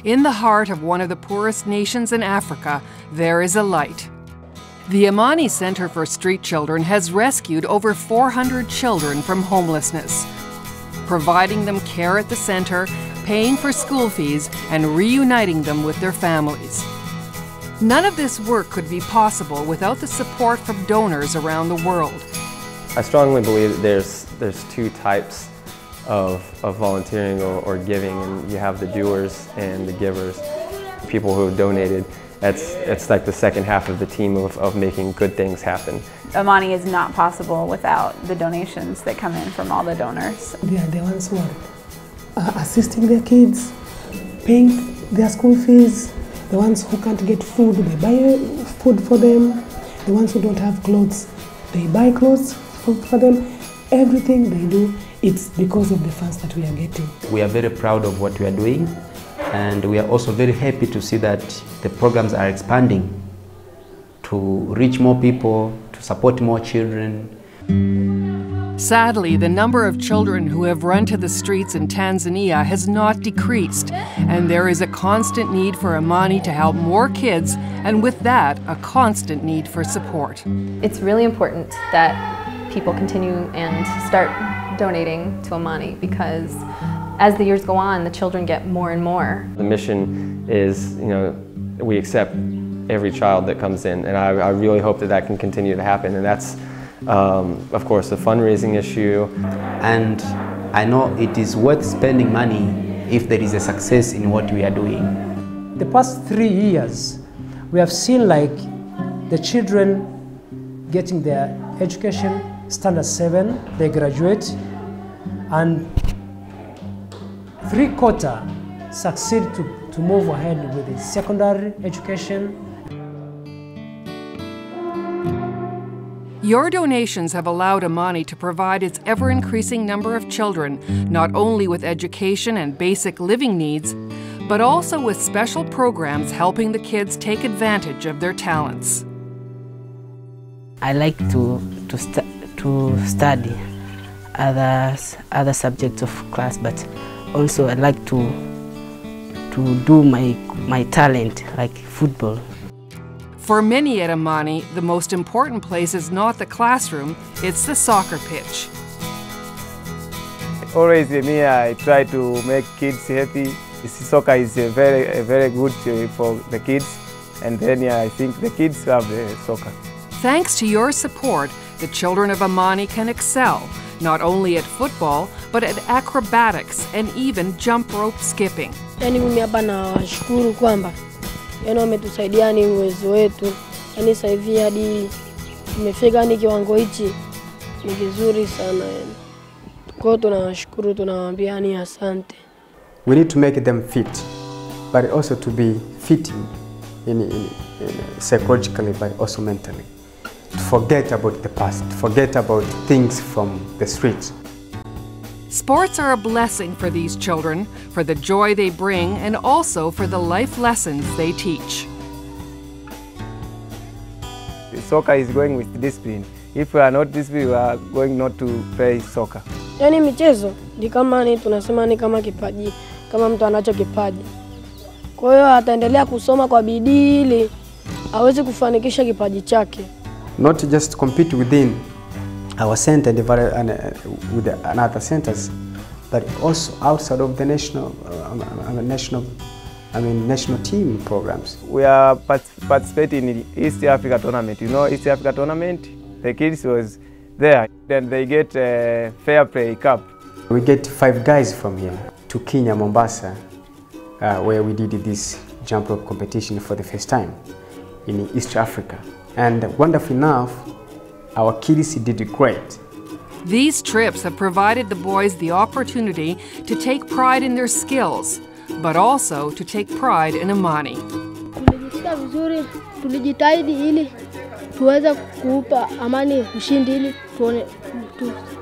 In the heart of one of the poorest nations in Africa, there is a light. The Amani Center for Street Children has rescued over 400 children from homelessness, providing them care at the center, paying for school fees, and reuniting them with their families. None of this work could be possible without the support from donors around the world. I strongly believe that there's two types of volunteering or giving, and you have the doers and the givers, people who have donated. It's like the second half of the team of making good things happen. Amani is not possible without the donations that come in from all the donors. They are the ones who are assisting their kids, paying their school fees, the ones who can't get food, they buy food for them, the ones who don't have clothes, they buy clothes for them. Everything they do, it's because of the funds that we are getting. We are very proud of what we are doing, and we are also very happy to see that the programs are expanding to reach more people, to support more children. Sadly, the number of children who have run to the streets in Tanzania has not decreased, and there is a constant need for Amani to help more kids, and with that, a constant need for support. It's really important that people continue and start donating to Amani, because as the years go on, the children get more and more. The mission is, we accept every child that comes in, and I really hope that that can continue to happen, and that's of course a fundraising issue. And I know it is worth spending money if there is a success in what we are doing. The past 3 years, we have seen like the children getting their education, standard 7, they graduate, and 3/4 succeed to move ahead with the secondary education. Your donations have allowed Amani to provide its ever-increasing number of children not only with education and basic living needs, but also with special programs helping the kids take advantage of their talents. I like to study other subjects of class, but also I like to do my talent, like football. For many at Amani, the most important place is not the classroom, it's the soccer pitch. Always me, I try to make kids happy. Soccer is very good for the kids, and then I think the kids love soccer. Thanks to your support, the children of Amani can excel, not only at football, but at acrobatics and even jump rope skipping. Mimi hapa nawashukuru kwamba wametusaidia ni uwezo wetu. Sasa hivi hadi tumefika ni kiwango hichi ni kizuri sana. Kwa hiyo tunawashukuru, tunawaambia ni asante. We need to make them fit, but also to be fitting psychologically, but also mentally. To forget about the past, to forget about things from the streets. Sports are a blessing for these children, for the joy they bring, and also for the life lessons they teach. Soccer is going with discipline. If we are not disciplined, we are going not to play soccer. Yani michezo ni kama tunasema ni kama kipaji, kama mtu anacho kipaji. Kwa hiyo ataendelea kusoma kwa bidii ili aweze kufanikisha kipaji chake. Not just compete within our center and with the other centers, but also outside of the national team programs. We are participating in the East Africa tournament. You know East Africa tournament? The kids was there. Then they get a Fair Play Cup. We get 5 guys from here to Kenya, Mombasa, where we did this jump rope competition for the first time in East Africa. And wonderfully enough, our kids did great. These trips have provided the boys the opportunity to take pride in their skills, but also to take pride in Amani. Tulijisikia vizuri, tulijitahidi ili tuweze kuupa Amani ushindi ili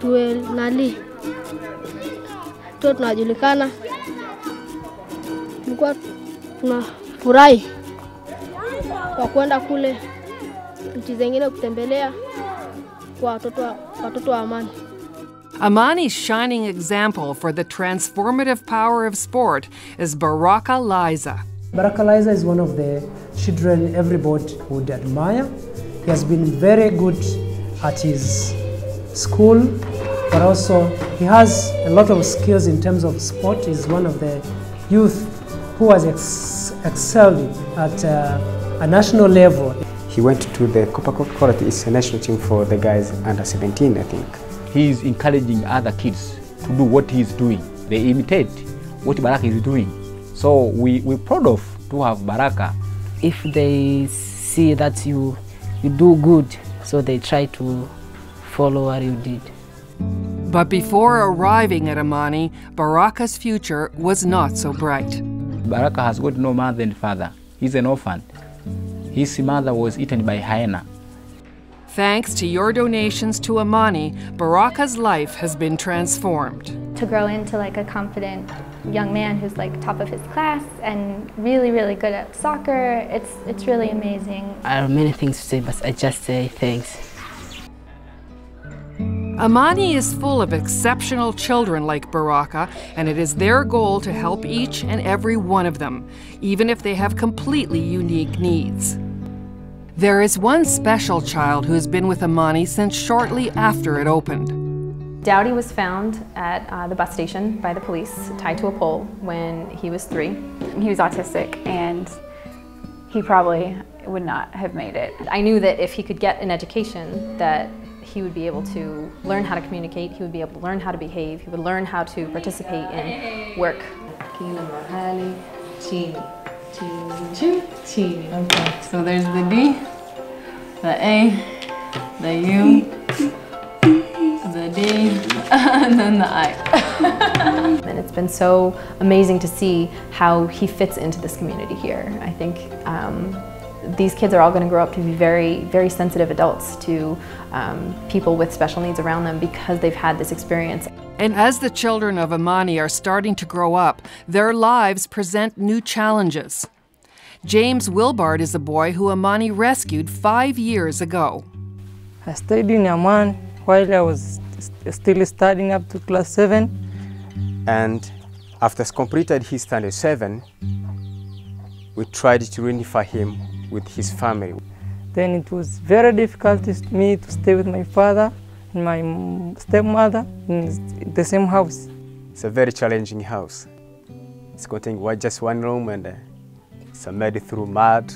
tuwe nali. Tunajulikana. Tulikuwa tunafurahi kwa kwenda kule nchi zingine kutembelea kwa watoto wa Amani. Amani's shining example for the transformative power of sport is Baraka Liza. Baraka Liza is one of the children everybody would admire. He has been very good at his school, but also he has a lot of skills in terms of sport. He's one of the youth who has excelled at a national level. He went to the Copa Quality, it's a national team for the guys under 17, I think. He's encouraging other kids to do what he's doing. They imitate what Baraka is doing. So we're proud of to have Baraka. If they see that you do good, so they try to follow what you did. But before arriving at Amani, Baraka's future was not so bright. Baraka has got no mother and father. He's an orphan. His mother was eaten by hyena. Thanks to your donations to Amani, Baraka's life has been transformed. To grow into like a confident young man who's like top of his class and really, really good at soccer, it's really amazing. I have many things to say, but I just say thanks. Amani is full of exceptional children like Baraka, and it is their goal to help each and every one of them, even if they have completely unique needs. There is one special child who has been with Amani since shortly after it opened. Dowdy was found at the bus station by the police, tied to a pole when he was 3. He was autistic and he probably would not have made it. I knew that if he could get an education, that he would be able to learn how to communicate, he would be able to learn how to behave, he would learn how to participate in work. Okay, so there's the D, the A, the U, the D, and then the I. And it's been so amazing to see how he fits into this community here. I think these kids are all going to grow up to be very, very sensitive adults to people with special needs around them because they've had this experience. And as the children of Amani are starting to grow up, their lives present new challenges. James Wilbard is a boy who Amani rescued 5 years ago. I stayed in Amani while I was still studying up to class 7. And after completed his standard 7, we tried to reunify him with his family. Then it was very difficult for me to stay with my father and my stepmother in the same house. It's a very challenging house. It's containing just one room and it's made through mud.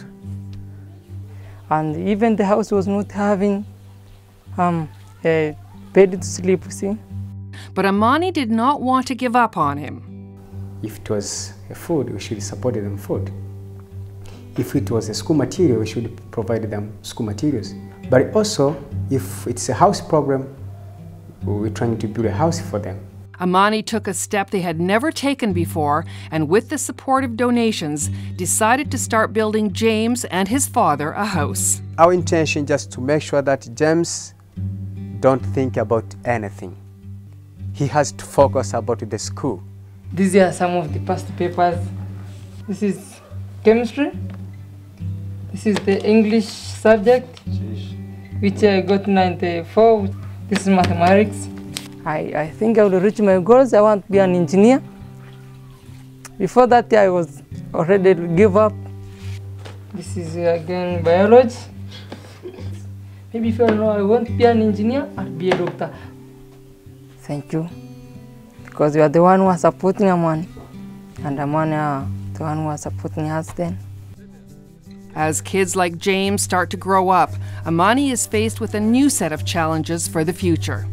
And even the house was not having a bed to sleep, see. But Amani did not want to give up on him. If it was food, we should support them food. If it was a school material, we should provide them school materials. But also, if it's a house problem, we're trying to build a house for them. Amani took a step they had never taken before, and with the support of donations, decided to start building James and his father a house. Our intention just to make sure that James don't think about anything. He has to focus about the school. These are some of the past papers. This is chemistry. This is the English subject, which I got 94. This is mathematics. I think I will reach my goals. I want to be an engineer. Before that, I was already give up. This is again biology. Maybe if I know I want to be an engineer, I'll be a doctor. Thank you. Because you are the one who are supporting Amani. And Amani are the one who are supporting us then. As kids like James start to grow up, Amani is faced with a new set of challenges for the future.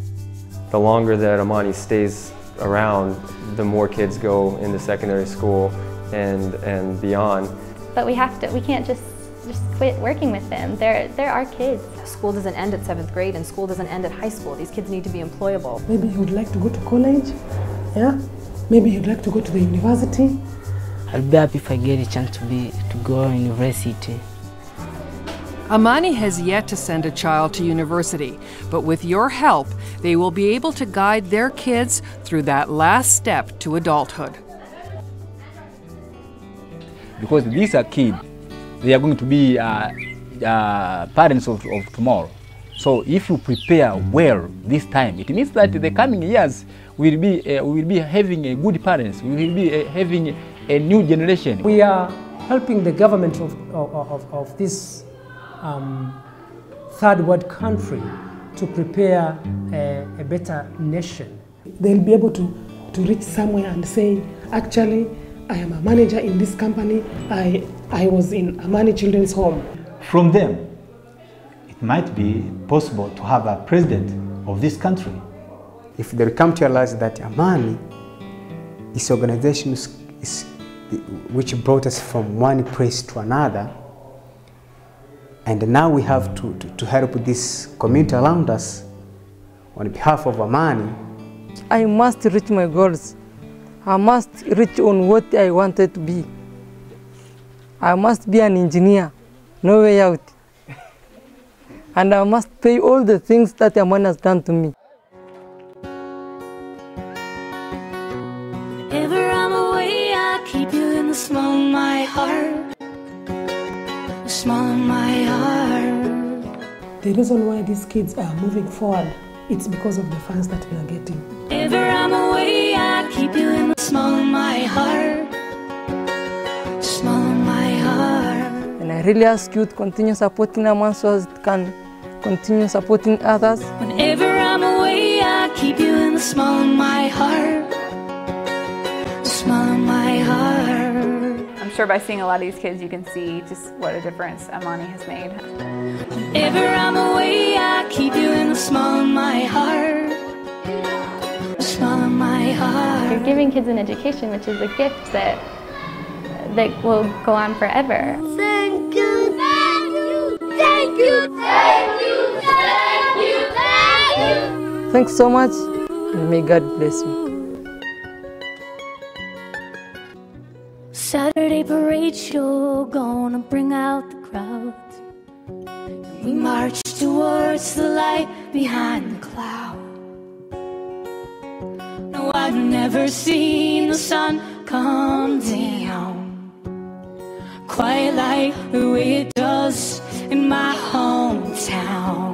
The longer that Amani stays around, the more kids go into secondary school and beyond. But we can't just quit working with them. They're our kids. School doesn't end at 7th grade and school doesn't end at high school. These kids need to be employable. Maybe he would like to go to college, yeah? Maybe he'd like to go to the university. I'll be happy if I get a chance to go to university. Amani has yet to send a child to university, but with your help, they will be able to guide their kids through that last step to adulthood. Because these are kids, they are going to be parents of tomorrow. So if you prepare well this time, it means that the coming years we will be having a good parents. We will be having a new generation. We are helping the government of this third world country to prepare a better nation. They'll be able to reach somewhere and say, actually, I am a manager in this company. I was in Amani Children's Home. From them, it might be possible to have a president of this country. If they come to realize that Amani is organization which brought us from one place to another, and now we have to help this community around us on behalf of Amani. I must reach my goals. I must reach on what I wanted to be. I must be an engineer, no way out. And I must pay all the things that Amani has done to me. Ever I'm away, I keep you in the small of my heart. The small of my heart. The reason why these kids are moving forward, it's because of the funds that we are getting. Ever I'm away, I keep you in the small of my heart. The small of my heart. And I really ask you to continue supporting Amani so as it can continue supporting others. Whenever I'm away, I keep you in the small of my heart. The small of my heart. I'm sure by seeing a lot of these kids, you can see just what a difference Amani has made. Whenever I'm away, I keep you in the small of my heart. The small of my heart. You're giving kids an education, which is a gift that will go on forever. Thank you, thank you, thank you, thank you, thank you, thank you. Thanks so much, and may God bless you. Saturday parade show, gonna bring out the crowds. And we march towards the light behind the cloud. No, I've never seen the sun come down quite like the way it does in my hometown.